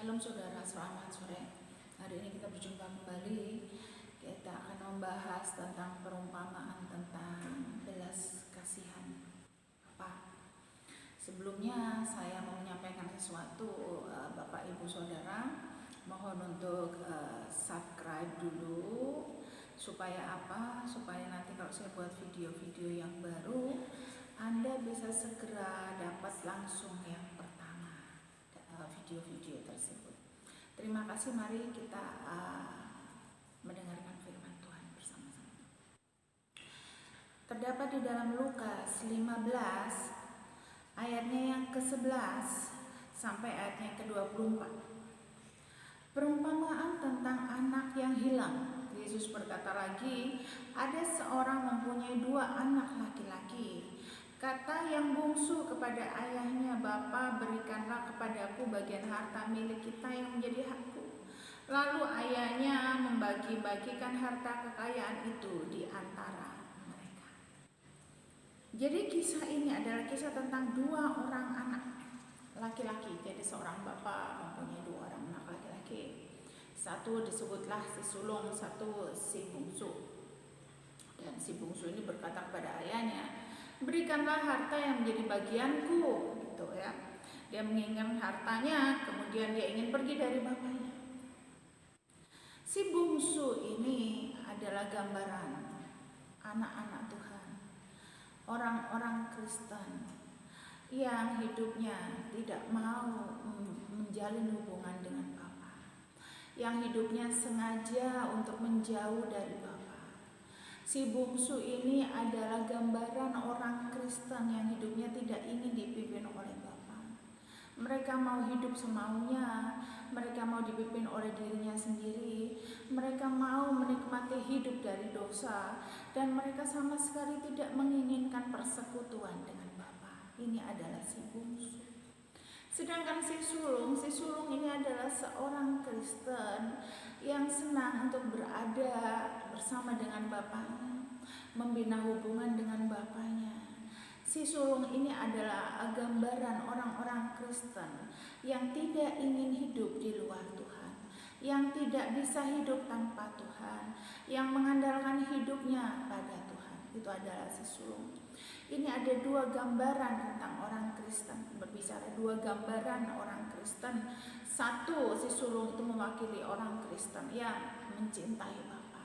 Shalom saudara, selamat sore. Hari ini kita berjumpa kembali. Kita akan membahas tentang perumpamaan tentang belas kasihan. Sebelumnya saya mau menyampaikan sesuatu, Bapak Ibu Saudara. Mohon untuk subscribe dulu. Supaya apa? Supaya nanti kalau saya buat video-video yang baru, Anda bisa segera dapat langsung yang pertama video-video tersebut. Terima kasih, mari kita mendengarkan firman Tuhan bersama-sama. Terdapat di dalam Lukas 15 ayatnya yang ke-11 sampai ayatnya ke-24. Perumpamaan tentang anak yang hilang. Yesus berkata lagi, ada seorang mempunyai 2 anak laki-laki. Kata yang bungsu kepada ayahnya, Bapa, berikanlah kepadaku bagian harta milik kita yang menjadi hakku. Lalu ayahnya membagi-bagikan harta kekayaan itu di antara mereka. Jadi kisah ini adalah kisah tentang 2 orang anak laki-laki. Jadi seorang bapak mempunyai 2 orang anak laki-laki. Satu disebutlah si sulung, satu si bungsu. Dan si bungsu ini berkata kepada ayahnya, berikanlah harta yang menjadi bagianku, gitu ya. Dia menginginkan hartanya, kemudian dia ingin pergi dari bapaknya. Si bungsu ini adalah gambaran anak-anak Tuhan, orang-orang Kristen yang hidupnya tidak mau menjalin hubungan dengan Bapa, yang hidupnya sengaja untuk menjauh dari Bapa. Si bungsu ini adalah gambaran orang Kristen yang hidupnya tidak ingin dipimpin oleh Bapa. Mereka mau hidup semaunya, mereka mau dipimpin oleh dirinya sendiri, mereka mau menikmati hidup dari dosa, dan mereka sama sekali tidak menginginkan persekutuan dengan Bapa. Ini adalah si bungsu. Sedangkan si sulung ini adalah seorang Kristen yang senang untuk berada bersama dengan bapaknya, membina hubungan dengan bapaknya. Si sulung ini adalah gambaran orang-orang Kristen yang tidak ingin hidup di luar Tuhan, yang tidak bisa hidup tanpa Tuhan, yang mengandalkan hidupnya pada Tuhan. Itu adalah si sulung. Ini ada 2 gambaran tentang orang Kristen. Berbicara 2 gambaran orang Kristen. Satu, si sulung itu mewakili orang Kristen yang mencintai Bapa,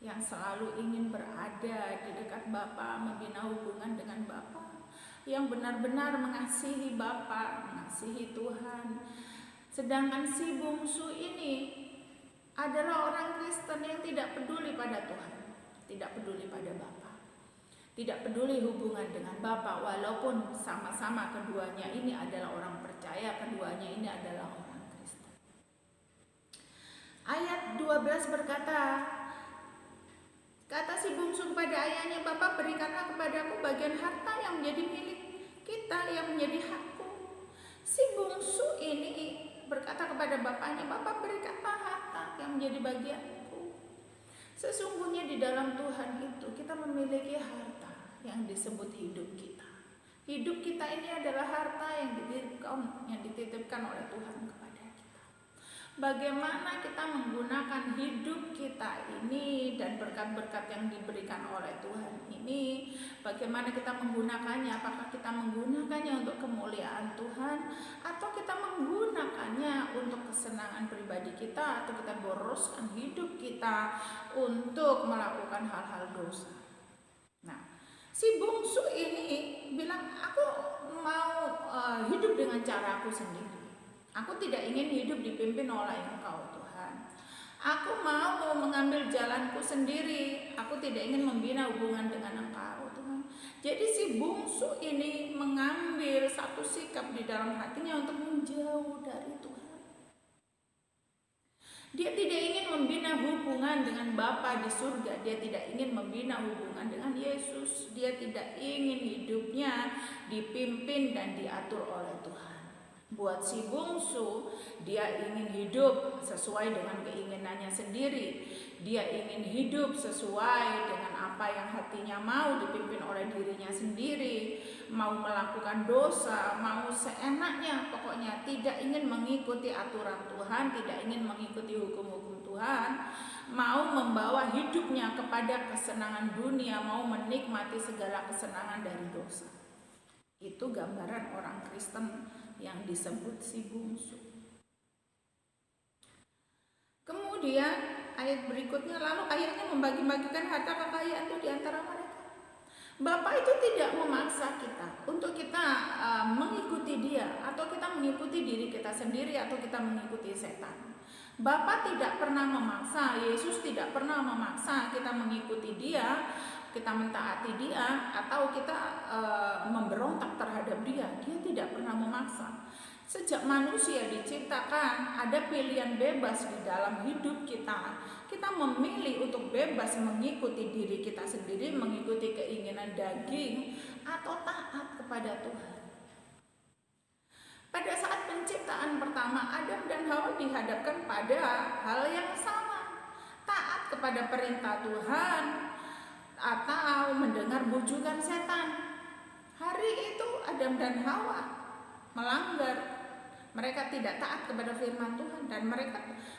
yang selalu ingin berada di dekat Bapa, membina hubungan dengan Bapa, yang benar-benar mengasihi Bapa, mengasihi Tuhan. Sedangkan si bungsu ini adalah orang Kristen yang tidak peduli pada Tuhan, tidak peduli pada Bapa, tidak peduli hubungan dengan Bapa, walaupun sama-sama keduanya ini adalah orang percaya, keduanya ini adalah orang Kristen. Ayat 12 berkata, kata si bungsu kepada ayahnya, Bapa, berikanlah kepadaku bagian harta yang menjadi milik kita, yang menjadi hakku. Si bungsu ini berkata kepada bapaknya, Bapa, berikanlah harta yang menjadi bagianku. Sesungguhnya di dalam Tuhan itu kita memiliki harta yang disebut hidup kita. Hidup kita ini adalah harta yang dititipkan oleh Tuhan kepada kita. Bagaimana kita menggunakan hidup kita ini dan berkat-berkat yang diberikan oleh Tuhan ini, bagaimana kita menggunakannya? Apakah kita menggunakannya untuk kemuliaan Tuhan, atau kita menggunakannya untuk kesenangan pribadi kita, atau kita boroskan hidup kita untuk melakukan hal-hal dosa? Nah, si bungsu ini bilang, aku mau hidup dengan caraku sendiri. Aku tidak ingin hidup dipimpin oleh Engkau, Tuhan. Aku mau mengambil jalanku sendiri. Aku tidak ingin membina hubungan dengan Engkau, Tuhan. Jadi si bungsu ini mengambil satu sikap di dalam hatinya untuk menjauh dari Tuhan. Dia tidak ingin membina hubungan dengan Bapa di surga. Dia tidak ingin membina hubungan dengan Yesus. Dia tidak ingin hidupnya dipimpin dan diatur oleh Tuhan. Buat si bungsu, dia ingin hidup sesuai dengan keinginannya sendiri. Dia ingin hidup sesuai dengan apa yang hatinya mau, dipimpin oleh dirinya sendiri. Mau melakukan dosa, mau seenaknya, pokoknya dosanya, tidak ingin mengikuti aturan Tuhan, tidak ingin mengikuti hukum-hukum Tuhan, mau membawa hidupnya kepada kesenangan dunia, mau menikmati segala kesenangan dari dosa. Itu gambaran orang Kristen yang disebut si bungsu. Kemudian ayat berikutnya, lalu ayahnya membagi-bagikan harta kekayaan itu di antara mereka. Bapak itu tidak memaksa kita untuk kita mengikuti dia, atau kita mengikuti diri kita sendiri, atau kita mengikuti setan. Bapak tidak pernah memaksa, Yesus tidak pernah memaksa kita mengikuti dia, kita mentaati dia, atau kita memberontak terhadap dia. Dia tidak pernah memaksa. Sejak manusia diciptakan, ada pilihan bebas di dalam hidup kita. Kita memilih untuk bebas mengikuti diri kita sendiri, mengikuti keinginan daging, atau taat kepada Tuhan. Pada saat penciptaan pertama, Adam dan Hawa dihadapkan pada hal yang sama. Taat kepada perintah Tuhan, atau mendengar bujukan setan. Hari itu Adam dan Hawa melanggar. Mereka tidak taat kepada firman Tuhan, dan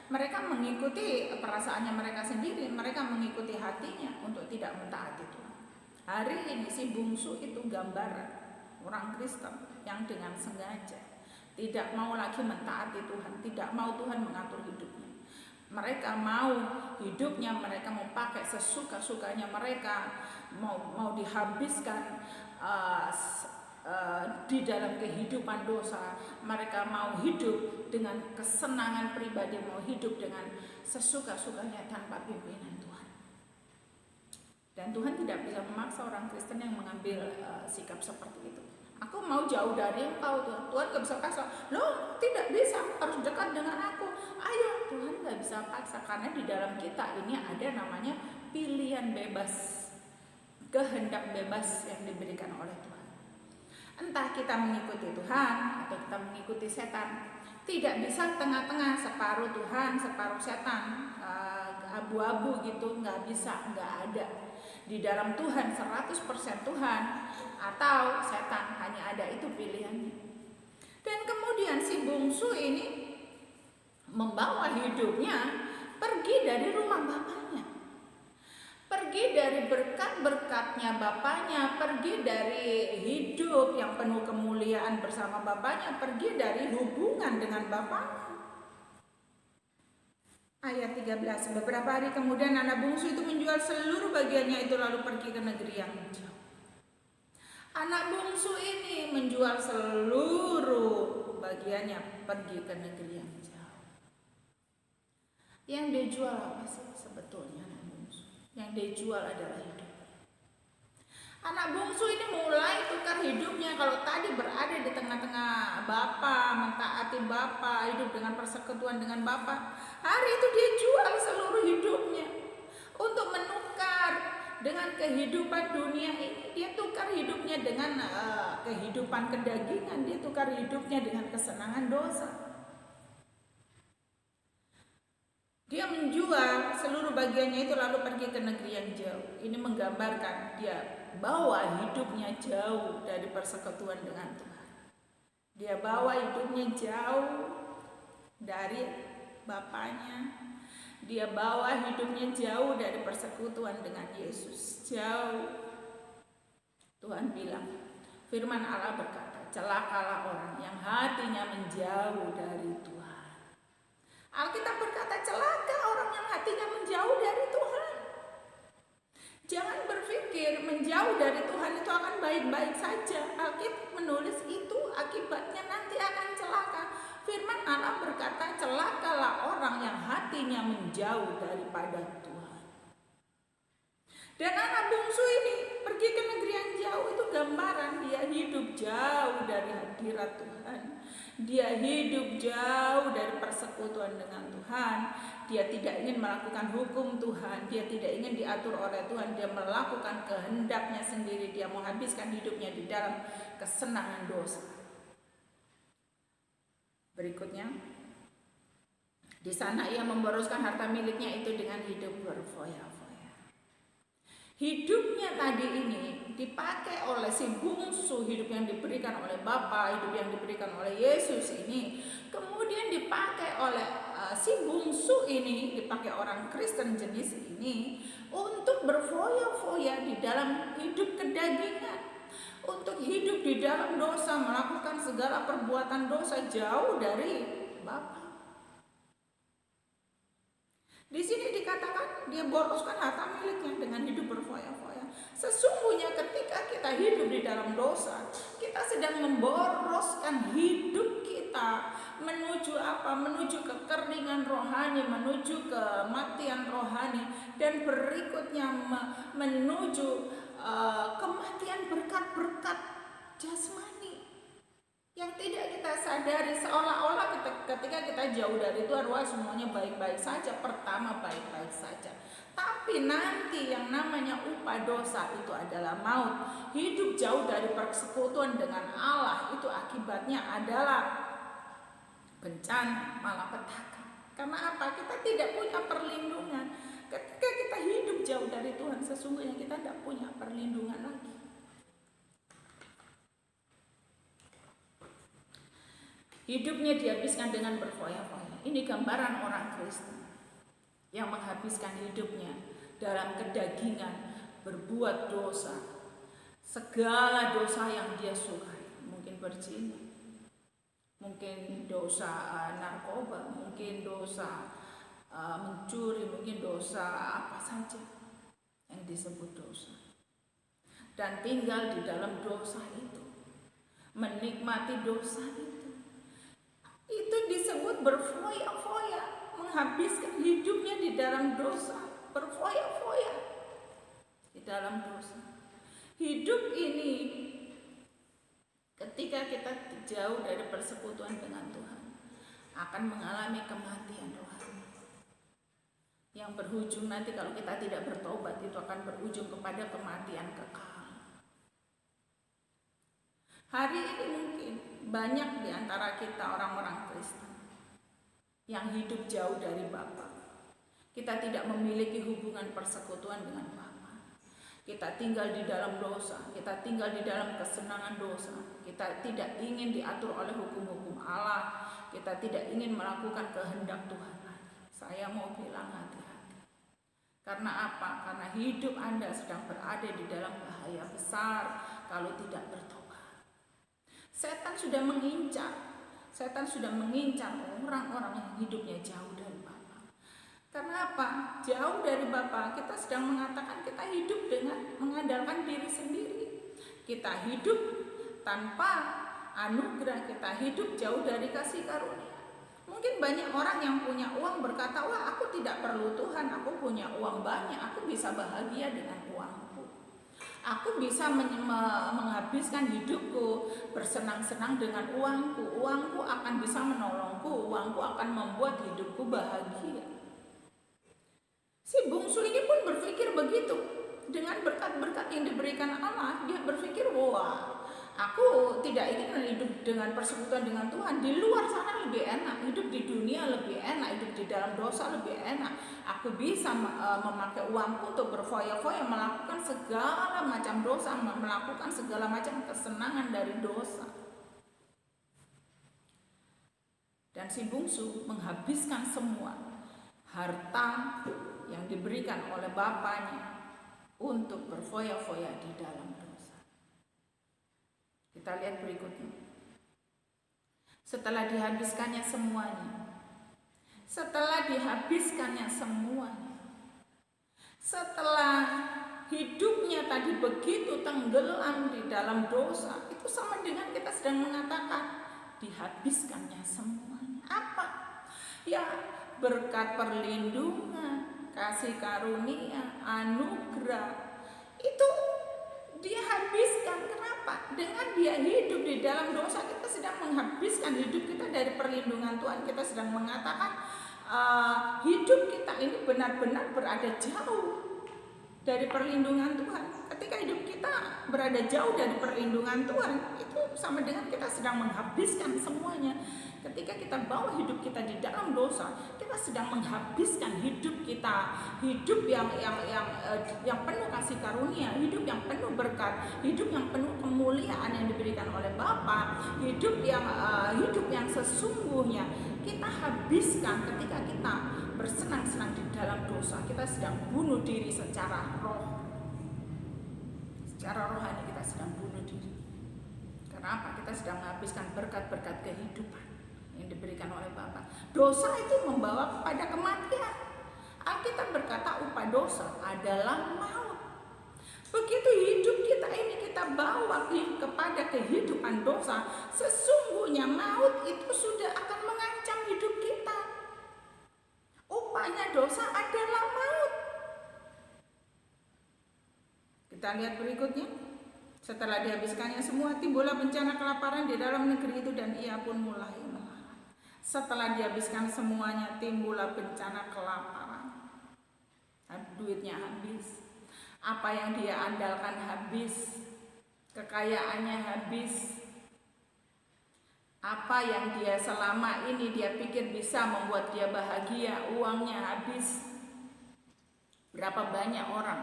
mereka mengikuti perasaannya mereka sendiri. Mereka mengikuti hatinya untuk tidak mentaati Tuhan. Hari ini si bungsu itu gambaran orang Kristen yang dengan sengaja tidak mau lagi mentaati Tuhan, tidak mau Tuhan mengatur hidupnya. Mereka mau hidupnya, mereka mau pakai sesuka-sukanya mereka, mau dihabiskan di dalam kehidupan dosa. Mereka mau hidup dengan kesenangan pribadi, mau hidup dengan sesuka-sukanya tanpa pimpinan Tuhan. Dan Tuhan tidak bisa memaksa orang Kristen yang mengambil sikap seperti itu. Aku mau jauh dari engkau, Tuhan. Tuhan gak bisa paksa. Loh, tidak bisa, harus dekat dengan aku. Ayo, Tuhan gak bisa paksa, karena di dalam kita ini ada namanya pilihan bebas, kehendak bebas yang diberikan oleh Tuhan. Entah kita mengikuti Tuhan atau kita mengikuti setan. Tidak bisa tengah-tengah, separuh Tuhan, separuh setan, abu-abu gitu, nggak bisa, nggak ada. Di dalam Tuhan 100% Tuhan, atau setan, hanya ada itu pilihannya. Dan kemudian si bungsu ini membawa hidupnya pergi dari rumah bapaknya, pergi dari berkat-berkatnya bapaknya, pergi dari hidup yang penuh kemuliaan bersama bapaknya, pergi dari hubungan dengan bapaknya. Ayat 13, beberapa hari kemudian anak bungsu itu menjual seluruh bagiannya itu lalu pergi ke negeri yang jauh. Anak bungsu ini menjual seluruh bagiannya, pergi ke negeri yang jauh. Yang dia jual apa sih sebetulnya? Yang dia jual adalah hidup. Anak bungsu ini mulai tukar hidupnya. Kalau tadi berada di tengah-tengah bapa, mentaati bapa, hidup dengan persekutuan dengan bapa, hari itu dia jual seluruh hidupnya untuk menukar dengan kehidupan dunia ini. Dia tukar hidupnya dengan kehidupan kedagingan, dia tukar hidupnya dengan kesenangan dosa. Dia menjual seluruh bagiannya itu lalu pergi ke negeri yang jauh. Ini menggambarkan dia bawa hidupnya jauh dari persekutuan dengan Tuhan. Dia bawa hidupnya jauh dari bapaknya. Dia bawa hidupnya jauh dari persekutuan dengan Yesus. Jauh. Tuhan bilang, firman Allah berkata, celakalah orang yang hatinya menjauh dari Tuhan. Alkitab berkata, celaka orang yang hatinya menjauh dari Tuhan. Jangan berpikir menjauh dari Tuhan itu akan baik-baik saja. Alkitab menulis itu akibatnya nanti akan celaka. Firman Allah berkata, celakalah orang yang hatinya menjauh daripada Tuhan. Dan anak bungsu ini pergi ke negeri yang jauh, itu gambaran dia hidup jauh dari hadirat Tuhan. Dia hidup jauh dari persekutuan dengan Tuhan. Dia tidak ingin melakukan hukum Tuhan. Dia tidak ingin diatur oleh Tuhan. Dia melakukan kehendaknya sendiri. Dia menghabiskan hidupnya di dalam kesenangan dosa. Berikutnya, di sana ia memboroskan harta miliknya itu dengan hidup berfoya-foya. hidupnya tadi ini dipakai oleh si bungsu, hidup yang diberikan oleh Bapa, hidup yang diberikan oleh Yesus ini, kemudian dipakai oleh si bungsu ini, dipakai orang Kristen jenis ini untuk berfoya-foya di dalam hidup kedagingan, untuk hidup di dalam dosa, melakukan segala perbuatan dosa jauh dari Bapa. Di sini dikatakan dia boroskan harta miliknya dengan hidup berfoya-foya. Sesungguhnya ketika kita hidup di dalam dosa, kita sedang memboroskan hidup kita menuju apa? Menuju kekeringan rohani, menuju kematian rohani, dan berikutnya menuju kematian berkat-berkat jasmani yang tidak kita sadari. Seolah-olah ketika kita jauh dari Tuhan, wah semuanya baik-baik saja. Pertama baik-baik saja, tapi nanti yang namanya upah dosa itu adalah maut. Hidup jauh dari persekutuan dengan Allah itu akibatnya adalah bencana, malapetaka. Karena apa? Kita tidak punya perlindungan. Ketika kita hidup jauh dari Tuhan, sesungguhnya kita tidak punya perlindungan lagi. Hidupnya dihabiskan dengan berfoya-foya. Ini gambaran orang Kristen yang menghabiskan hidupnya dalam kedagingan, berbuat dosa, segala dosa yang dia sukai. Mungkin berzina, mungkin dosa narkoba, mungkin dosa mencuri, mungkin dosa apa saja yang disebut dosa, dan tinggal di dalam dosa itu, menikmati dosa itu disebut berfoya-foya, menghabiskan hidupnya di dalam dosa, berfoya-foya di dalam dosa. Hidup ini ketika kita jauh dari persekutuan dengan Tuhan akan mengalami kematian rohani yang berujung nanti, kalau kita tidak bertobat, itu akan berujung kepada kematian kekal. Hari ini mungkin banyak di antara kita orang-orang Kristen yang hidup jauh dari Bapa. Kita tidak memiliki hubungan persekutuan dengan Bapa. Kita tinggal di dalam dosa, kita tinggal di dalam kesenangan dosa. Kita tidak ingin diatur oleh hukum-hukum Allah. Kita tidak ingin melakukan kehendak Tuhan lagi. Saya mau bilang hati-hati. Karena apa? Karena hidup Anda sedang berada di dalam bahaya besar kalau tidak bertobat. Setan sudah mengincar orang-orang yang hidupnya jauh dari Bapa. Karena apa? Jauh dari Bapa, kita sedang mengatakan kita hidup dengan mengandalkan diri sendiri. Kita hidup tanpa anugerah, kita hidup jauh dari kasih karunia. Mungkin banyak orang yang punya uang berkata, wah aku tidak perlu Tuhan, aku punya uang banyak, aku bisa bahagia dengan uangku. Aku bisa menghabiskan hidupku bersenang-senang dengan uangku. Uangku akan bisa menolongku, uangku akan membuat hidupku bahagia. Si bungsu ini pun berpikir begitu. Dengan berkat-berkat yang diberikan Allah, dia berpikir, wah aku tidak ingin hidup dengan persekutuan dengan Tuhan. Di luar sana lebih enak, hidup di dunia lebih enak, hidup di dalam dosa lebih enak. Aku bisa memakai uangku untuk berfoya-foya, melakukan segala macam dosa, melakukan segala macam kesenangan dari dosa. Dan si bungsu menghabiskan semua harta yang diberikan oleh bapaknya untuk berfoya-foya di dalam dosa. Kita lihat berikutnya. Setelah dihabiskannya semuanya, setelah hidupnya tadi begitu tenggelam di dalam dosa, itu sama dengan kita sedang mengatakan dihabiskannya semuanya. Apa? Ya, berkat perlindungan, kasih karunia, anugerah, itu dia habiskan. Kenapa? Dengan dia hidup di dalam dosa, kita sedang menghabiskan hidup kita dari perlindungan Tuhan. Kita sedang mengatakan hidup kita ini benar-benar berada jauh dari perlindungan Tuhan. Ketika hidup kita berada jauh dari perlindungan Tuhan, itu sama dengan kita sedang menghabiskan semuanya. ketika kita bawa hidup kita di dalam dosa, kita sedang menghabiskan hidup kita, hidup yang penuh kasih karunia, hidup yang penuh berkat, hidup yang penuh kemuliaan yang diberikan oleh Bapa, hidup yang sesungguhnya kita habiskan ketika kita bersenang-senang di dalam dosa. Kita sedang bunuh diri secara roh. Secara rohani kita sedang bunuh diri. Kenapa? Kita sedang menghabiskan berkat-berkat kehidupan yang diberikan oleh Bapa. Dosa itu membawa kepada kematian. Alkitab berkata upah dosa adalah maut. Begitu hidup kita ini kita bawa kepada kehidupan dosa, sesungguhnya maut itu sudah akan mengancam hidup kita. Upahnya dosa adalah maut. Kita lihat berikutnya. Setelah dihabiskannya semua, timbullah bencana kelaparan di dalam negeri itu dan ia pun mulai melarat. Setelah dihabiskan semuanya, timbullah bencana kelaparan. Duitnya habis, apa yang dia andalkan habis, kekayaannya habis, apa yang dia selama ini dia pikir bisa membuat dia bahagia, uangnya habis. Berapa banyak orang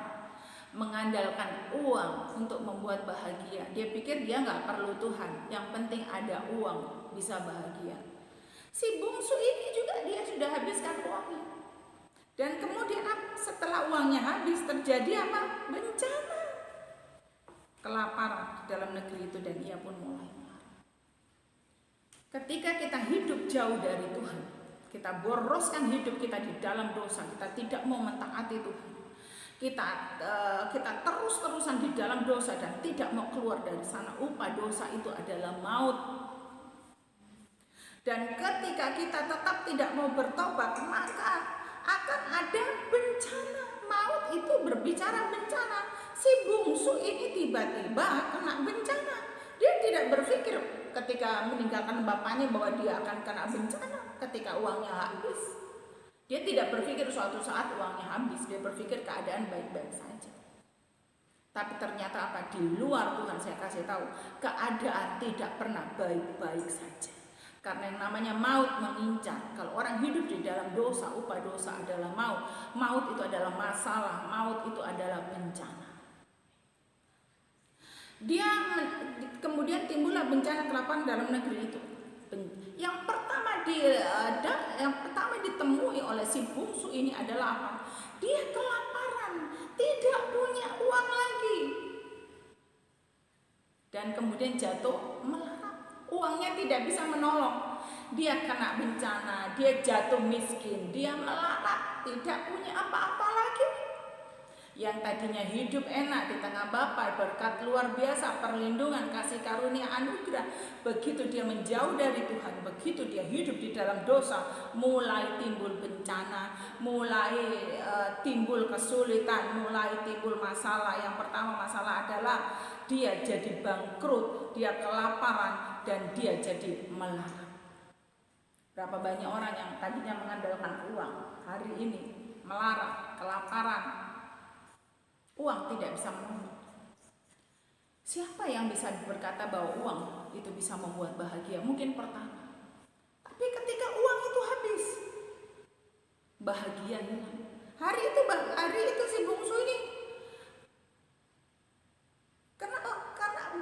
mengandalkan uang untuk membuat bahagia. Dia pikir dia nggak perlu Tuhan, yang penting ada uang bisa bahagia. Si bungsu ini juga dia sudah habiskan uangnya. Dan kemudian setelah uangnya habis terjadi apa? Bencana kelaparan di dalam negeri itu dan ia pun mulai marah. Ketika kita hidup jauh dari Tuhan, kita boroskan hidup kita di dalam dosa, kita tidak mau mentaati Tuhan, kita terus-terusan di dalam dosa dan tidak mau keluar dari sana, upah dosa itu adalah maut. Dan ketika kita tetap tidak mau bertobat, maka akan ada bencana. Maut itu berbicara bencana. Si bungsu ini tiba-tiba kena bencana. Dia tidak berpikir ketika meninggalkan bapaknya bahwa dia akan kena bencana ketika uangnya habis. Dia tidak berpikir suatu saat uangnya habis, dia berpikir keadaan baik-baik saja. Tapi ternyata apa? Di luar Tuhan saya kasih tahu, keadaan tidak pernah baik-baik saja. Karena yang namanya maut mengincar. Kalau orang hidup di dalam dosa, upah dosa adalah maut. Maut itu adalah masalah, maut itu adalah bencana. Kemudian timbullah bencana kelaparan dalam negeri itu. Yang pertama ditemui oleh si bungsu ini adalah apa? Dia kelaparan, tidak punya uang lagi. Dan kemudian jatuh melarat. Uangnya tidak bisa menolong. Dia kena bencana, dia jatuh miskin, dia melarat, tidak punya apa-apa lagi. Yang tadinya hidup enak di tengah Bapa, berkat luar biasa, perlindungan, kasih karunia, anugerah. Begitu dia menjauh dari Tuhan, begitu dia hidup di dalam dosa, mulai timbul bencana, mulai timbul kesulitan, mulai timbul masalah. Yang pertama masalah adalah dia jadi bangkrut, dia kelaparan, dan dia jadi melarat. Berapa banyak orang yang tadinya mengandalkan uang, hari ini melarat, kelaparan. Uang tidak bisa menolong. Siapa yang bisa berkata bahwa uang itu bisa membuat bahagia? Mungkin pertama. Tapi ketika uang itu habis, bahagia hilang. Hari itu si bungsu ini karena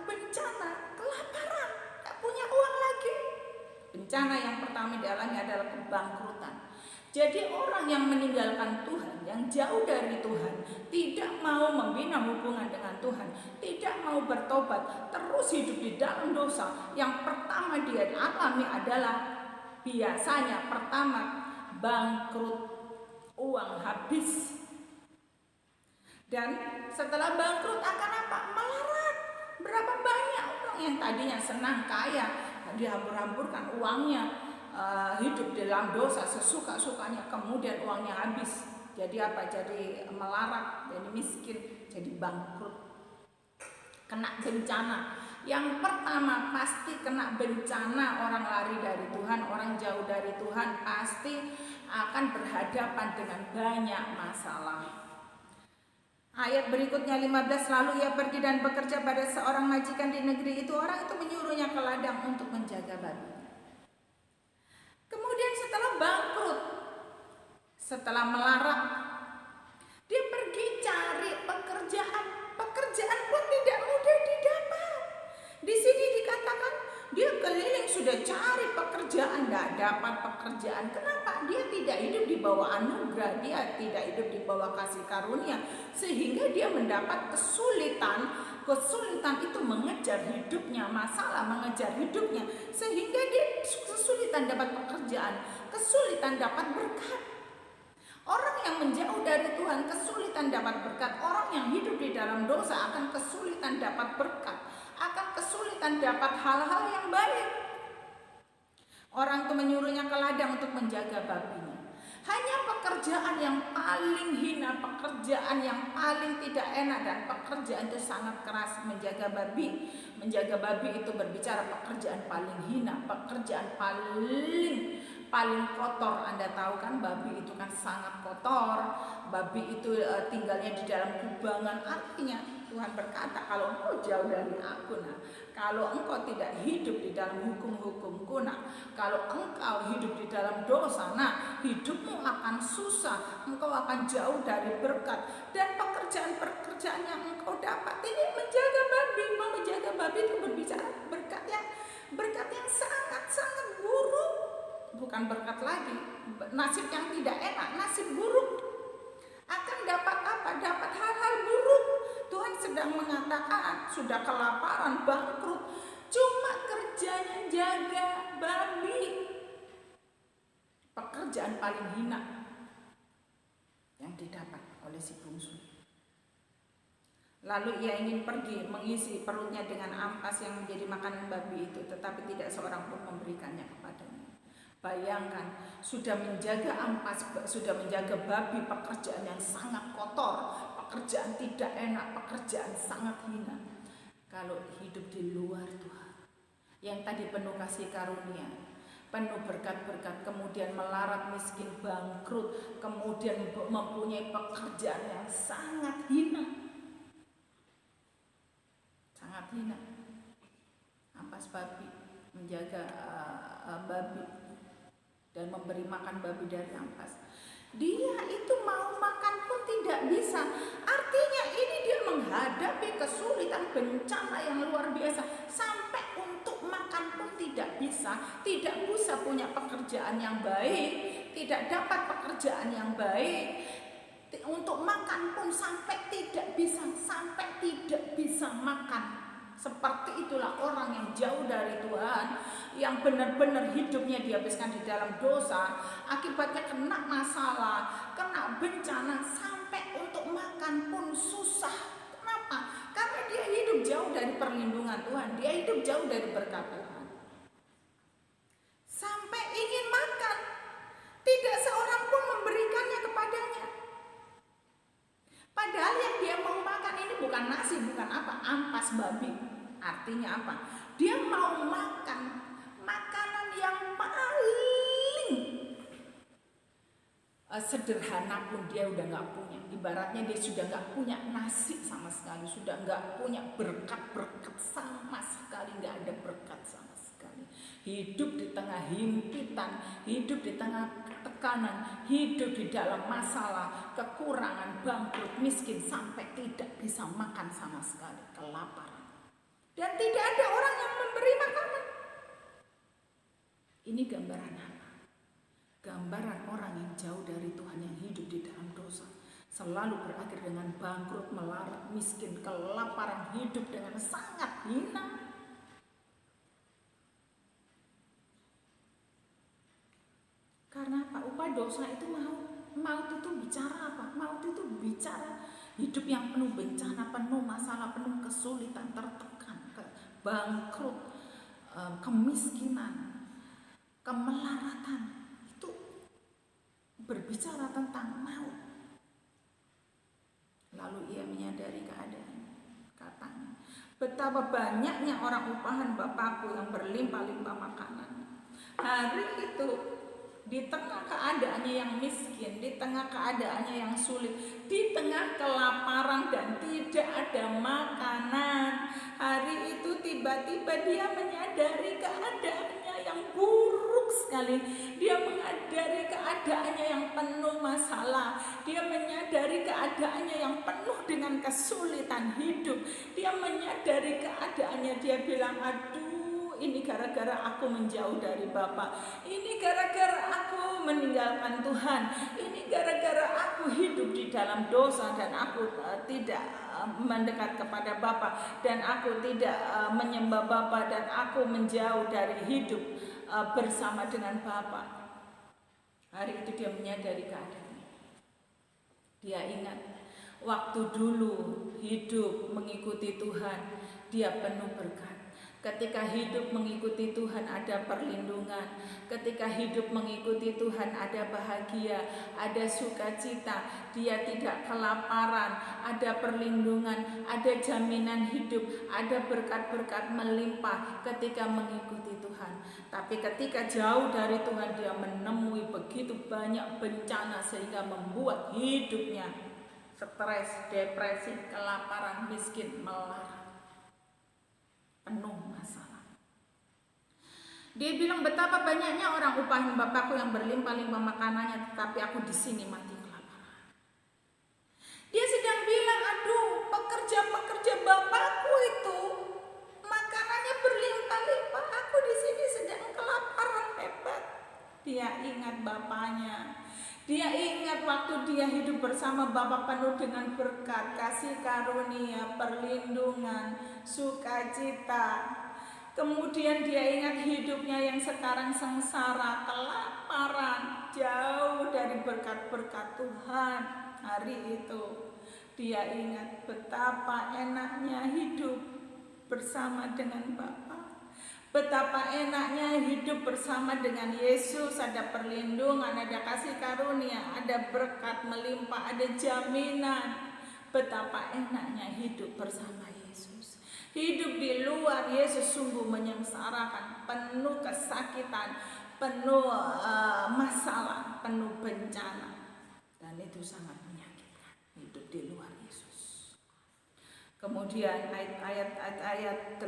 bencana, kelaparan, tak punya uang lagi. Bencana yang pertama dialami adalah kebangkrutan. Jadi orang yang meninggalkan Tuhan, yang jauh dari Tuhan, tidak mau membina hubungan dengan Tuhan, tidak mau bertobat, terus hidup di dalam dosa. Yang pertama dia alami adalah biasanya pertama bangkrut, uang habis. Dan setelah bangkrut akan apa? Melarat. Berapa banyak orang yang tadinya senang kaya, dihambur-hamburkan uangnya, hidup dalam dosa sesuka-sukanya, kemudian uangnya habis. Jadi apa? Jadi melarat, jadi miskin, jadi bangkrut. Kena bencana. Yang pertama pasti kena bencana, orang lari dari Tuhan, orang jauh dari Tuhan pasti akan berhadapan dengan banyak masalah. Ayat berikutnya 15, lalu ia pergi dan bekerja pada seorang majikan di negeri itu. Orang itu menyuruhnya ke ladang untuk menjaga babi. Setelah melarat, dia pergi cari pekerjaan. Pekerjaan pun tidak mudah didapat. Di sini dikatakan dia keliling sudah cari pekerjaan, tidak dapat pekerjaan. Kenapa? Dia tidak hidup di bawah anugerah, dia tidak hidup di bawah kasih karunia, sehingga dia mendapat kesulitan. Kesulitan itu mengejar hidupnya, masalah mengejar hidupnya, sehingga dia kesulitan dapat pekerjaan, kesulitan dapat berkat. Orang yang menjauh dari Tuhan kesulitan dapat berkat. Orang yang hidup di dalam dosa akan kesulitan dapat berkat, akan kesulitan dapat hal-hal yang baik. Orang itu menyuruhnya ke ladang untuk menjaga babinya. Hanya pekerjaan yang paling hina, pekerjaan yang paling tidak enak, dan pekerjaan itu sangat keras. Menjaga babi. Menjaga babi itu berbicara pekerjaan paling hina, pekerjaan paling kotor. Anda tahu kan, babi itu kan sangat kotor. Babi itu tinggalnya di dalam kubangan. Artinya Tuhan berkata, kalau engkau jauh dari aku, kalau engkau tidak hidup di dalam hukum-hukumku, kalau engkau hidup di dalam dosa, hidupmu akan susah, engkau akan jauh dari berkat. Dan pekerjaan-pekerjaan yang engkau dapat ini menjaga babi. Menjaga babi itu berbicara berkat yang sangat-sangat buruk. Bukan berkat lagi, nasib yang tidak enak, nasib buruk. Akan dapat apa? Dapat hal-hal buruk. Tuhan sedang mengatakan sudah kelaparan, bangkrut, cuma kerjanya jaga babi. Pekerjaan paling hina yang didapat oleh si bungsu. Lalu ia ingin pergi mengisi perutnya dengan ampas yang menjadi makanan babi itu, tetapi tidak seorang pun memberikannya kepadanya. Bayangkan, sudah menjaga ampas, sudah menjaga babi, pekerjaan yang sangat kotor, pekerjaan tidak enak, pekerjaan sangat hina. Kalau hidup di luar Tuhan, yang tadi penuh kasih karunia, penuh berkat-berkat, kemudian melarat, miskin, bangkrut, kemudian mempunyai pekerjaan yang sangat hina. Sangat hina. Ampas babi, menjaga babi, dan memberi makan babi dari ampas. Dia itu mau makan pun tidak bisa. Artinya ini dia menghadapi kesulitan, bencana yang luar biasa. Sampai untuk makan pun tidak bisa. Tidak bisa punya pekerjaan yang baik, tidak dapat pekerjaan yang baik. Untuk makan pun sampai tidak bisa makan. Seperti itulah orang yang jauh dari Tuhan, yang benar-benar hidupnya dihabiskan di dalam dosa, akibatnya kena masalah, kena bencana, sampai untuk makan pun susah. Kenapa? Karena dia hidup jauh dari perlindungan Tuhan, dia hidup jauh dari berkat Tuhan. Sampai ingin makan, tidak seorang pun memberikannya kepadanya. Padahal yang dia mau makan ini bukan nasi, bukan apa, ampas babi. Artinya apa? Dia mau makan makanan yang paling sederhana pun dia udah gak punya. Ibaratnya dia sudah gak punya nasi sama sekali, sudah gak punya berkat-berkat sama sekali, gak ada berkat sama sekali. Hidup di tengah himpitan, hidup di tengah tekanan, hidup di dalam masalah, kekurangan, bangkrut, miskin, sampai tidak bisa makan sama sekali, kelaparan. Dan tidak ada orang yang memberi makanan. Ini gambaran apa? Gambaran orang yang jauh dari Tuhan, yang hidup di dalam dosa, selalu berakhir dengan bangkrut, melarat, miskin, kelaparan, hidup dengan sangat hina. Karena apa? Upah dosa itu maut itu bicara apa? Maut itu bicara hidup yang penuh bencana, penuh masalah, penuh kesulitan, tertekan, bangkrut, kemiskinan, kemelaratan. Itu berbicara tentang maut. Lalu ia menyadari keadaan. Katanya, betapa banyaknya orang upahan Bapakku yang berlimpah-limpah makanan. Hari itu, di tengah keadaannya yang miskin, di tengah keadaannya yang sulit, di tengah kelaparan dan tidak ada makanan, hari itu tiba-tiba dia menyadari keadaannya yang buruk. buruk sekali. Dia menyadari keadaannya yang penuh masalah. Dia menyadari keadaannya yang penuh dengan kesulitan hidup. Dia menyadari keadaannya, dia bilang, aduh, ini gara-gara aku menjauh dari Bapa. Ini gara-gara aku meninggalkan Tuhan. Ini gara-gara aku hidup di dalam dosa dan aku tidak mendekat kepada Bapa, dan aku tidak menyembah Bapa, dan aku menjauh dari hidup bersama dengan Bapa. Hari itu dia menyadari keadaannya. Dia ingat waktu dulu hidup mengikuti Tuhan, dia penuh berkat. Ketika hidup mengikuti Tuhan ada perlindungan. Ketika hidup mengikuti Tuhan ada bahagia, ada sukacita. Dia tidak kelaparan, ada perlindungan, ada jaminan hidup, ada berkat-berkat melimpah ketika mengikuti Tuhan. Tapi ketika jauh dari Tuhan, dia menemui begitu banyak bencana sehingga membuat hidupnya stres, depresi, kelaparan, miskin, melarat, penuh masalah. Dia bilang, betapa banyaknya orang upahan Bapakku yang berlimpah-limpah makanannya, tetapi aku di sini mati kelaparan. Dia sedang bilang, aduh, pekerja-pekerja Bapakku itu makanannya berlimpah-limpah, aku di sini sedang kelaparan hebat. Dia ingat Bapaknya. Dia ingat waktu dia hidup bersama Bapa penuh dengan berkat, kasih karunia, perlindungan, sukacita. Kemudian dia ingat hidupnya yang sekarang sengsara, kelaparan, jauh dari berkat-berkat Tuhan. Hari itu dia ingat betapa enaknya hidup bersama dengan Bapa. Betapa enaknya hidup bersama dengan Yesus, ada perlindungan, ada kasih karunia, ada berkat melimpah, ada jaminan. Betapa enaknya hidup bersama Yesus. Hidup di luar Yesus sungguh menyengsarakan, penuh kesakitan, penuh masalah, penuh bencana. Dan itu sangat menyakitkan, hidup di luar Yesus. Kemudian ayat 18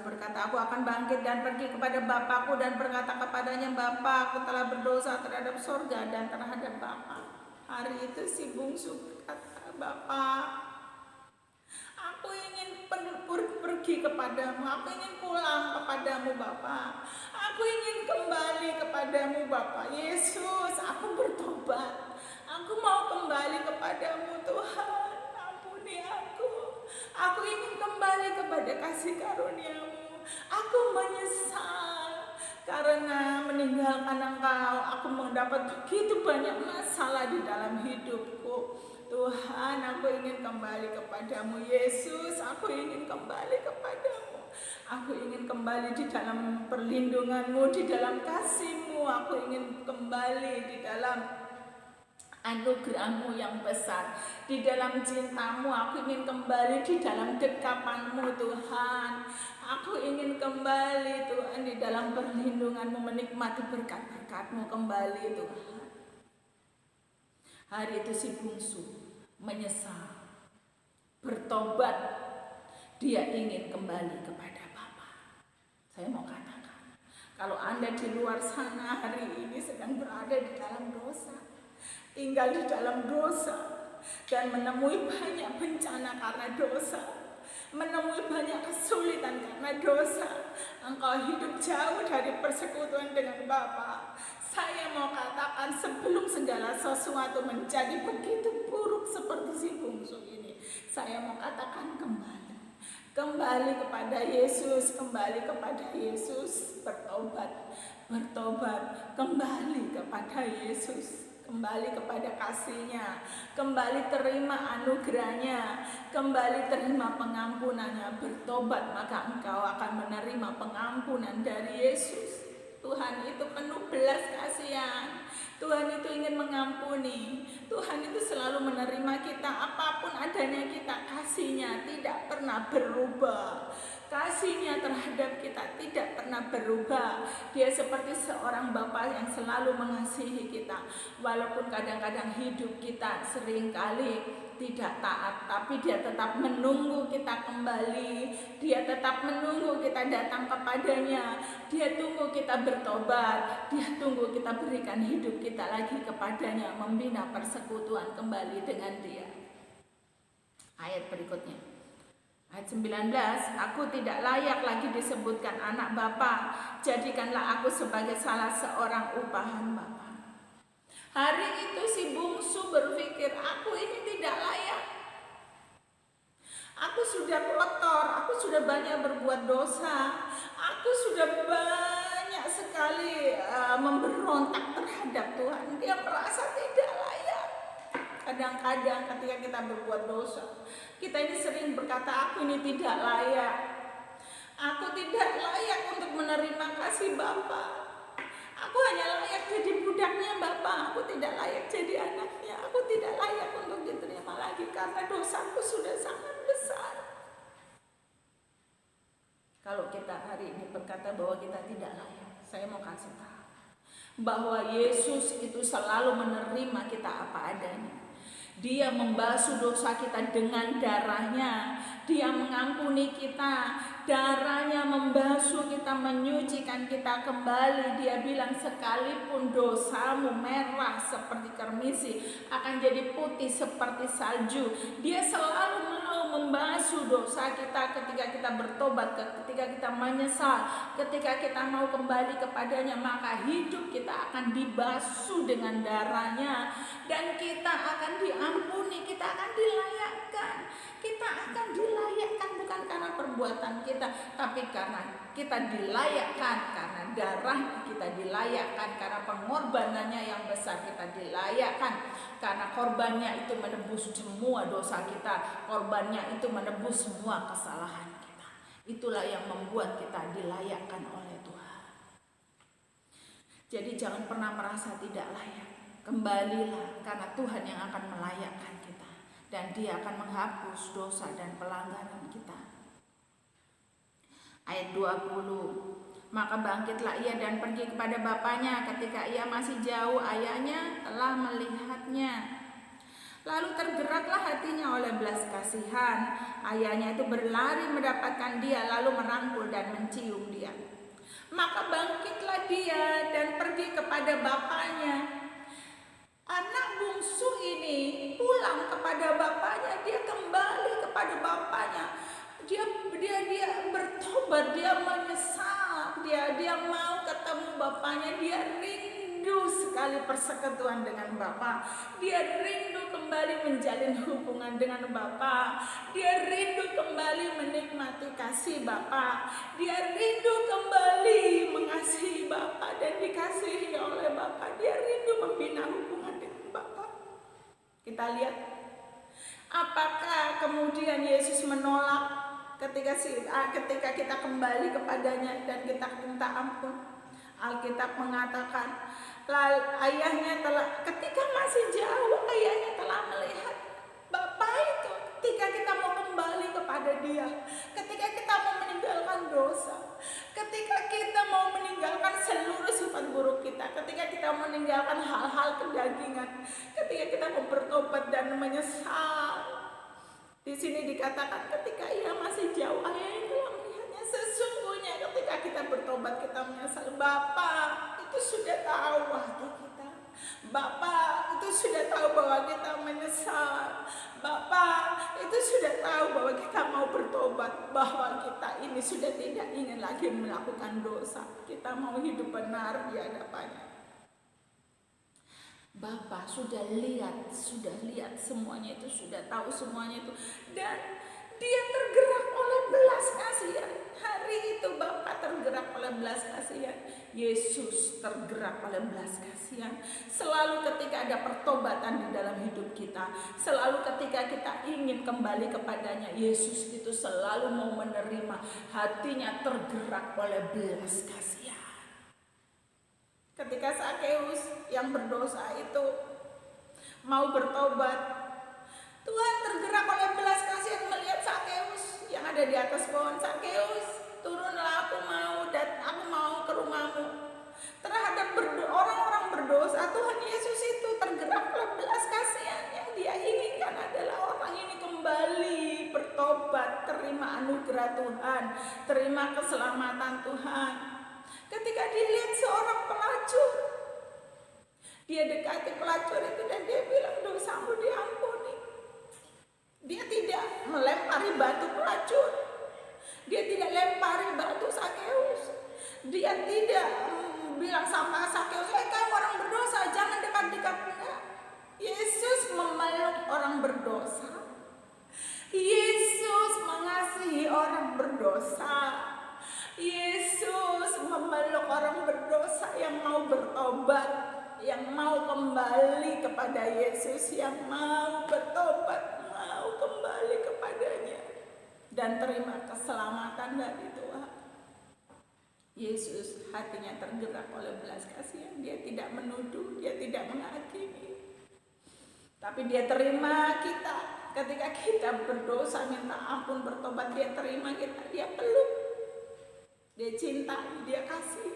berkata, aku akan bangkit dan pergi kepada Bapakku dan berkata kepadanya, Bapa, aku telah berdosa terhadap sorga dan terhadap Bapa. Hari itu si bungsu berkata, Bapa, aku ingin pergi kepadamu, aku ingin pulang kepadamu Bapa. Aku ingin kembali kepadamu Bapa. Yesus, aku bertobat. Aku mau kembali kepadamu Tuhan, ampuni aku. Aku ingin kembali kepada kasih karunia-Mu. Aku menyesal karena meninggalkan Engkau. Aku mendapat begitu banyak masalah di dalam hidupku. Tuhan, aku ingin kembali kepadamu. Yesus, aku ingin kembali kepadamu. Aku ingin kembali di dalam perlindungan-Mu, di dalam kasih-Mu. Aku ingin kembali di dalam anugerah-Mu yang besar, di dalam cinta-Mu. Aku ingin kembali di dalam dekapan-Mu Tuhan. Aku ingin kembali Tuhan di dalam perlindungan-Mu, menikmati berkat-berkat-Mu kembali Tuhan. Hari itu si bungsu menyesal, bertobat. Dia ingin kembali kepada Bapa. Saya mau katakan, kalau Anda di luar sana hari ini sedang berada di dalam dosa, tinggal di dalam dosa, dan menemui banyak bencana karena dosa, menemui banyak kesulitan karena dosa, engkau hidup jauh dari persekutuan dengan Bapa. Saya mau katakan, sebelum segala sesuatu menjadi begitu buruk seperti si bungsu ini, saya mau katakan kembali kepada Yesus, kembali kepada Yesus, bertobat, kembali kepada Yesus, kembali kepada kasih-Nya, kembali terima anugerah-Nya, kembali terima pengampunannya. Bertobat, maka engkau akan menerima pengampunan dari Yesus. Tuhan itu penuh belas kasihan. Tuhan itu ingin mengampuni. Tuhan itu selalu menerima kita apapun adanya kita. Kasih-Nya tidak pernah berubah. Kasih-Nya terhadap kita tidak pernah berubah. Dia seperti seorang Bapa yang selalu mengasihi kita. Walaupun kadang-kadang hidup kita seringkali tidak taat, tapi Dia tetap menunggu kita kembali. Dia tetap menunggu kita datang kepadanya. Dia tunggu kita bertobat. Dia tunggu kita berikan hidup kita lagi kepadanya, membina persekutuan kembali dengan Dia. Ayat berikutnya, ayat 19, aku tidak layak lagi disebutkan anak Bapa, jadikanlah aku sebagai salah seorang upahan Bapa. Hari itu si bungsu berpikir, aku ini tidak layak. Aku sudah kotor, aku sudah banyak berbuat dosa, aku sudah banyak sekali memberontak terhadap Tuhan. Dia merasa tidak layak. Kadang-kadang ketika kita berbuat dosa, kita ini sering berkata, aku ini tidak layak. Aku tidak layak untuk menerima kasih Bapa. Aku hanya layak jadi budaknya Bapa. Aku tidak layak jadi anaknya. Aku tidak layak untuk diterima lagi karena dosaku sudah sangat besar. Kalau kita hari ini berkata bahwa kita tidak layak, saya mau kasih tahu bahwa Yesus itu selalu menerima kita apa adanya. Dia membasuh dosa kita dengan darah-Nya. Dia mengampuni kita. Darah-Nya membasuh kita, menyucikan kita kembali. Dia bilang sekalipun dosamu merah seperti kermisi, akan jadi putih seperti salju. Dia selalu mau membasuh dosa kita ketika kita bertobat, ketika kita menyesal, ketika kita mau kembali kepadanya, maka hidup kita akan dibasuh dengan darah-Nya. Dan kita akan diampuni, kita akan dilayakkan. Kita akan dilayakkan bukan karena perbuatan kita, tapi karena kita dilayakkan, karena darah kita dilayakkan, karena pengorbanannya yang besar kita dilayakkan, karena korbannya itu menebus semua dosa kita, korbannya itu menebus semua kesalahan kita. Itulah yang membuat kita dilayakkan oleh Tuhan. Jadi jangan pernah merasa tidak layak. Kembalilah, karena Tuhan yang akan melayakkan kita, dan Dia akan menghapus dosa dan pelanggaran kita. Ayat 20, maka bangkitlah ia dan pergi kepada bapaknya. Ketika ia masih jauh, ayahnya telah melihatnya. Lalu tergeraklah hatinya oleh belas kasihan. Ayahnya itu berlari mendapatkan dia, lalu merangkul dan mencium dia. Maka bangkitlah dia dan pergi kepada bapaknya. Anak bungsu ini pulang kepada bapaknya, dia kembali kepada bapaknya. Dia bertobat, dia menyesal, dia mau ketemu bapaknya, dia rindu sekali persekutuan dengan Bapa. Dia rindu kembali menjalin hubungan dengan Bapa. Dia rindu kembali menikmati kasih Bapa. Dia rindu kembali mengasihi Bapa dan dikasihi oleh Bapa. Dia rindu membina hubungan dengan Bapa. Kita lihat apakah kemudian Yesus menolak ketika kita kembali kepadanya dan kita minta ampun. Alkitab mengatakan ayahnya ketika masih jauh, ayahnya telah melihat Bapa itu. Ketika kita mau kembali kepada Dia, ketika kita mau meninggalkan dosa, ketika kita mau meninggalkan seluruh sifat buruk kita, ketika kita meninggalkan hal-hal kedagingan, ketika kita mau bertobat dan menyesal. Di sini dikatakan ketika ia masih jauh, ayahnya telah melihatnya. Sesungguhnya ketika kita bertobat, kita menyesal. Bapa itu sudah tahu hati kita. Bapa itu sudah tahu bahwa kita menyesal. Bapa itu sudah tahu bahwa kita mau bertobat, bahwa kita ini sudah tidak ingin lagi melakukan dosa. Kita mau hidup benar di hadapannya. Bapa sudah lihat semuanya itu, sudah tahu semuanya itu, dan Dia tergerak oleh belas kasihan. Hari itu Bapa tergerak oleh belas kasihan. Yesus tergerak oleh belas kasihan. Selalu ketika ada pertobatan di dalam hidup kita, selalu ketika kita ingin kembali kepadanya, Yesus itu selalu mau menerima. Hatinya tergerak oleh belas kasihan. Ketika Sakeus yang berdosa itu mau bertobat, Tuhan tergerak oleh belas kasihan melihat Sakeus yang yang ada di atas pohon, "Sakeus, turunlah, aku mau ke rumahmu." Terhadap orang-orang berdosa, Tuhan Yesus itu tergerak oleh belas kasihan. Yang dia inginkan adalah orang ini kembali bertobat, terima anugerah Tuhan, terima keselamatan Tuhan. Ketika dia lihat seorang pelacur, dia dekati pelacur itu dan dia bilang, "Dosamu diampuni." Dia tidak melempari batu pelacur, dia tidak lempari batu Sakeus, dia tidak bilang sama Sakeus, "Kamu orang berdosa, jangan dekat-dekat." Yesus memeluk orang berdosa. Yesus mengasihi orang berdosa. Yesus memeluk orang berdosa yang mau bertobat, yang mau kembali kepada Yesus, yang mau bertobat, mau kembali kepadanya dan terima keselamatan dari Tuhan. Yesus hatinya tergerak oleh belas kasihan. Dia tidak menuduh, dia tidak menghakimi, tapi dia terima kita. Ketika kita berdosa, minta ampun, bertobat, dia terima kita, dia peluk, dia cintai, dia kasih.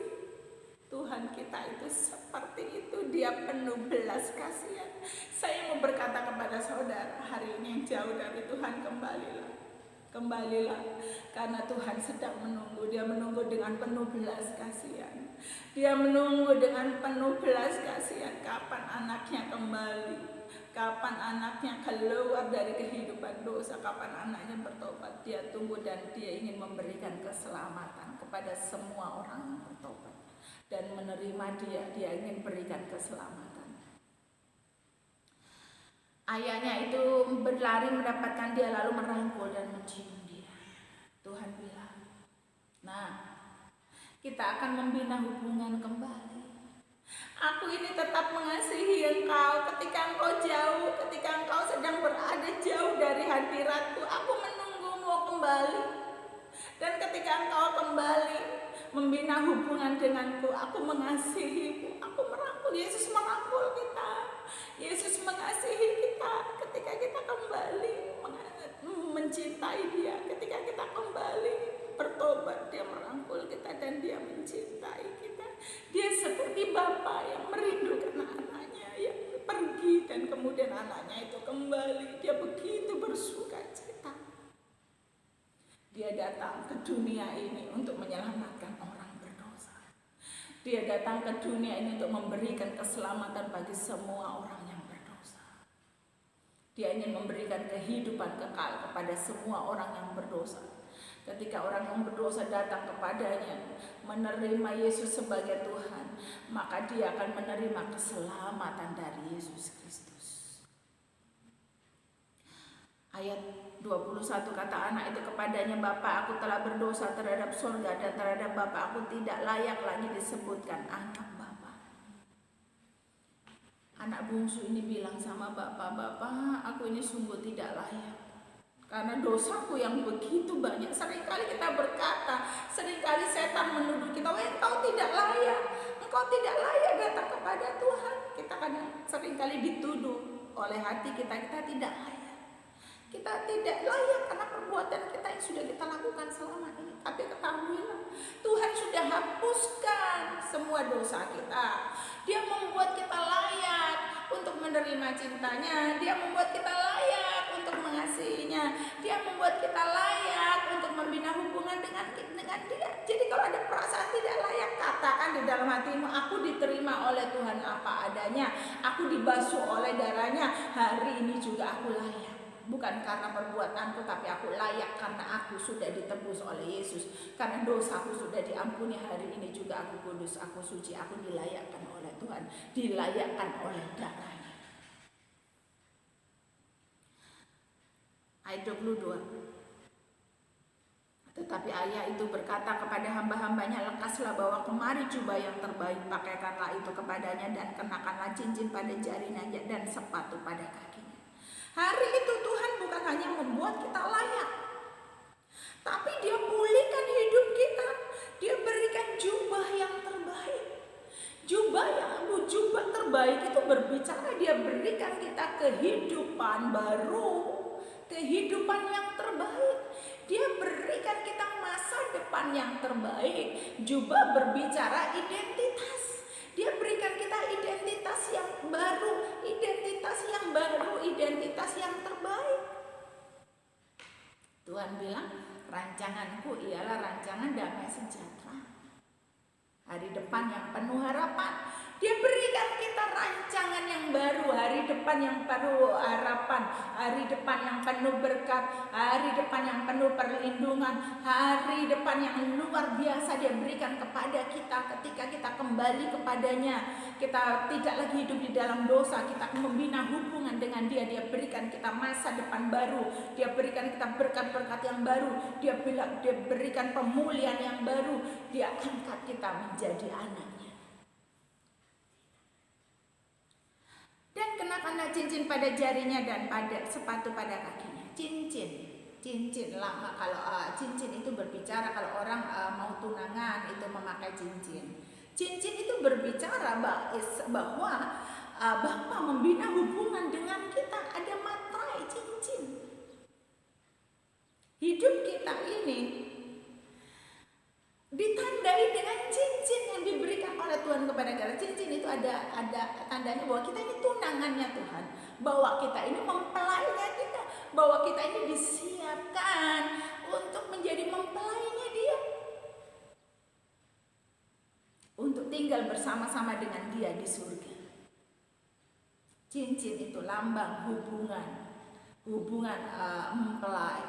Tuhan kita itu seperti itu, dia penuh belas kasihan. Saya mau berkata kepada saudara hari ini yang jauh dari Tuhan, kembalilah, karena Tuhan sedang menunggu. Dia menunggu dengan penuh belas kasihan. Dia menunggu dengan penuh belas kasihan. Kapan anaknya kembali? Kapan anaknya keluar dari kehidupan dosa? Kapan anaknya bertobat? Dia tunggu dan dia ingin memberikan keselamatan kepada semua orang yang bertobat dan menerima dia. Dia ingin berikan keselamatan. Ayahnya itu berlari mendapatkan dia, lalu merangkul dan mencium dia. Tuhan bilang, "Nah, kita akan membina hubungan kembali. Aku ini tetap mengasihi engkau ketika engkau jauh, ketika engkau sedang berada jauh dari hadiratku. Aku menunggumu kembali. Dan ketika engkau kembali membina hubungan denganku, aku mengasihimu." Aku merangkul. Yesus merangkul kita. Yesus mengasihi kita ketika kita kembali mencintai dia. Ketika kita kembali bertobat, dia merangkul kita dan dia mencintai kita. Dia seperti Bapa yang merindukan anaknya yang pergi dan kemudian anaknya itu kembali. Dia begitu bersuka cita. Dia datang ke dunia ini untuk menyelamatkan orang berdosa. Dia datang ke dunia ini untuk memberikan keselamatan bagi semua orang yang berdosa. Dia ingin memberikan kehidupan kekal kepada semua orang yang berdosa. Ketika orang yang berdosa datang kepadanya, menerima Yesus sebagai Tuhan, maka dia akan menerima keselamatan dari Yesus Kristus. Ayat 21 kata anak itu kepadanya, "Bapa, aku telah berdosa terhadap surga dan terhadap Bapa. Aku tidak layak lagi disebutkan anak Bapa." Anak bungsu ini bilang sama Bapa, "Bapa, aku ini sungguh tidak layak. Karena dosaku yang begitu banyak." Seringkali kita berkata, seringkali setan menuduh kita, "Engkau tidak layak, engkau tidak layak datang kepada Tuhan." Kita kadang seringkali dituduh oleh hati kita, kita tidak layak. Kita tidak layak karena perbuatan kita yang sudah kita lakukan selama ini. Tapi ketahuilah, Tuhan sudah hapuskan semua dosa kita. Dia membuat kita layak untuk menerima cintanya. Dia membuat kita layak untuk mengasihinya. Dia membuat kita layak untuk membina hubungan dengan dia. Jadi kalau ada perasaan tidak layak, katakan di dalam hatimu, "Aku diterima oleh Tuhan apa adanya. Aku dibasuh oleh darahnya. Hari ini juga aku layak. Bukan karena perbuatanku, tapi aku layak karena aku sudah ditebus oleh Yesus. Karena dosaku sudah diampuni, hari ini juga aku kudus, aku suci, aku dilayakkan oleh Tuhan, dilayakkan oleh darahnya." Ayat 22. Tetapi ayah itu berkata kepada hamba-hambanya, "Lekaslah, bawa kemari jubah yang terbaik, pakaikanlah itu kepadanya dan kenakanlah cincin pada jarinya dan sepatu pada kakinya." Hari itu Tuhan bukan hanya membuat kita layak, tapi Dia pulihkan hidup kita. Dia berikan jubah yang terbaik. Jubah terbaik itu berbicara Dia berikan kita kehidupan baru. kehidupan yang terbaik. Dia berikan kita masa depan yang terbaik. Juga berbicara identitas. Dia berikan kita identitas yang baru, identitas yang baru, identitas yang terbaik. Tuhan bilang, rancanganku ialah rancangan damai sejahtera, hari depan yang penuh harapan. Dia berikan kita rancangan yang baru, hari depan yang penuh harapan, hari depan yang penuh berkat, hari depan yang penuh perlindungan, hari depan yang luar biasa Dia berikan kepada kita ketika kita kembali kepadanya. Kita tidak lagi hidup di dalam dosa, kita membina hubungan dengan Dia. Dia berikan kita masa depan baru, Dia berikan kita berkat-berkat yang baru, Dia berikan pemulihan yang baru, Dia angkat kita menjadi anaknya. Dan kenakanlah cincin pada jarinya dan pada sepatu pada kakinya. Cincin lama. Kalau cincin itu berbicara kalau orang mau tunangan itu memakai cincin. Cincin itu berbicara bahwa Bapa membina hubungan dengan kita, ada materai cincin. Hidup kita ini ditandai dengan cincin yang diberikan oleh Tuhan kepada kita. Cincin itu ada tandanya bahwa kita ini tunangannya Tuhan, bahwa kita ini mempelainya Dia, bahwa kita ini disiapkan untuk menjadi mempelainya Dia, untuk tinggal bersama-sama dengan Dia di surga. Cincin itu lambang hubungan mempelai.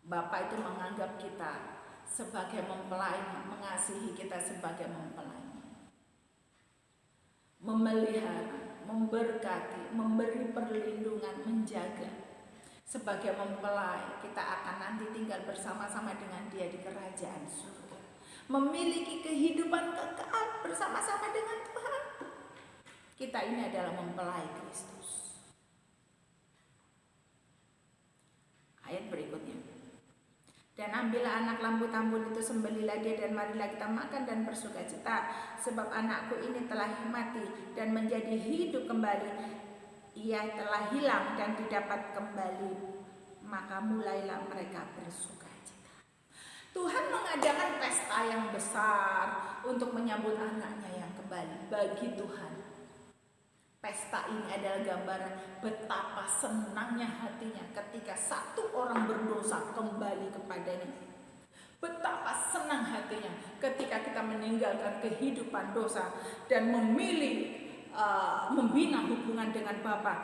Bapa itu menganggap kita sebagai mempelainya, mengasihi kita sebagai mempelainya, memelihara, memberkati, memberi perlindungan, menjaga. Sebagai mempelai, kita akan nanti tinggal bersama-sama dengan Dia di kerajaan surga, memiliki kehidupan kekal bersama-sama dengan Tuhan. Kita ini adalah mempelai Kristus. Ayat berikutnya. Dan ambillah anak lambu tambun itu, sembelilah dia, dan marilah kita makan dan bersukacita. Sebab anakku ini telah mati dan menjadi hidup kembali. Ia telah hilang dan didapat kembali. Maka mulailah mereka bersukacita. Tuhan mengadakan pesta yang besar untuk menyambut anaknya yang kembali. Bagi Tuhan, pesta ini adalah gambaran betapa senangnya hatinya ketika satu orang berdosa kembali kepadanya. Betapa senang hatinya ketika kita meninggalkan kehidupan dosa dan memilih membina hubungan dengan Bapa,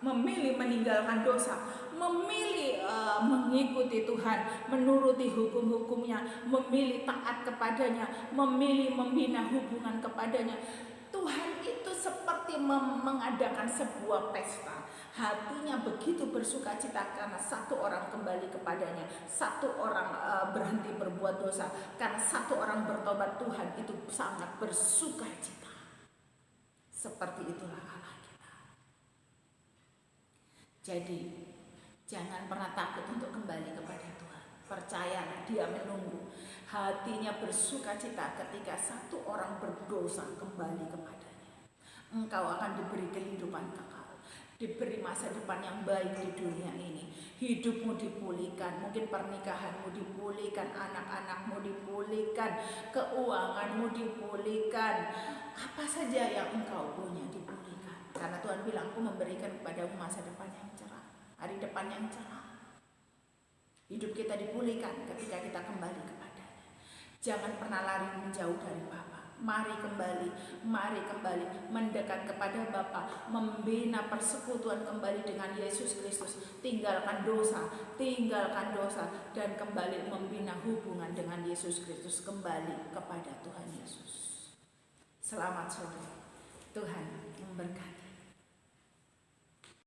memilih meninggalkan dosa, memilih mengikuti Tuhan, menuruti hukum-hukumnya, memilih taat kepadanya, memilih membina hubungan kepadanya. Tuhan itu seperti mengadakan sebuah pesta. Hatinya begitu bersukacita karena satu orang kembali kepadanya, satu orang berhenti berbuat dosa, karena satu orang bertobat. Tuhan itu sangat bersukacita. Seperti itulah Allah kita. Jadi jangan pernah takut untuk kembali kepada Tuhan. Percayalah, Dia menunggu. Hatinya bersukacita ketika satu orang berdosa kembali kepadanya. Engkau akan diberi kehidupan kekal, diberi masa depan yang baik di dunia ini. Hidupmu dipulihkan, mungkin pernikahanmu dipulihkan, anak-anakmu dipulihkan, keuanganmu dipulihkan, apa saja yang engkau punya dipulihkan. Karena Tuhan bilang, aku memberikan kepadamu masa depan yang cerah, hari depan yang cerah. Hidup kita dipulihkan ketika kita kembali kepadanya. Jangan pernah lari menjauh dari Bapa. Mari kembali mendekat kepada Bapa, membina persekutuan kembali dengan Yesus Kristus. Tinggalkan dosa dan kembali membina hubungan dengan Yesus Kristus, kembali kepada Tuhan Yesus. Selamat sore. Tuhan memberkati.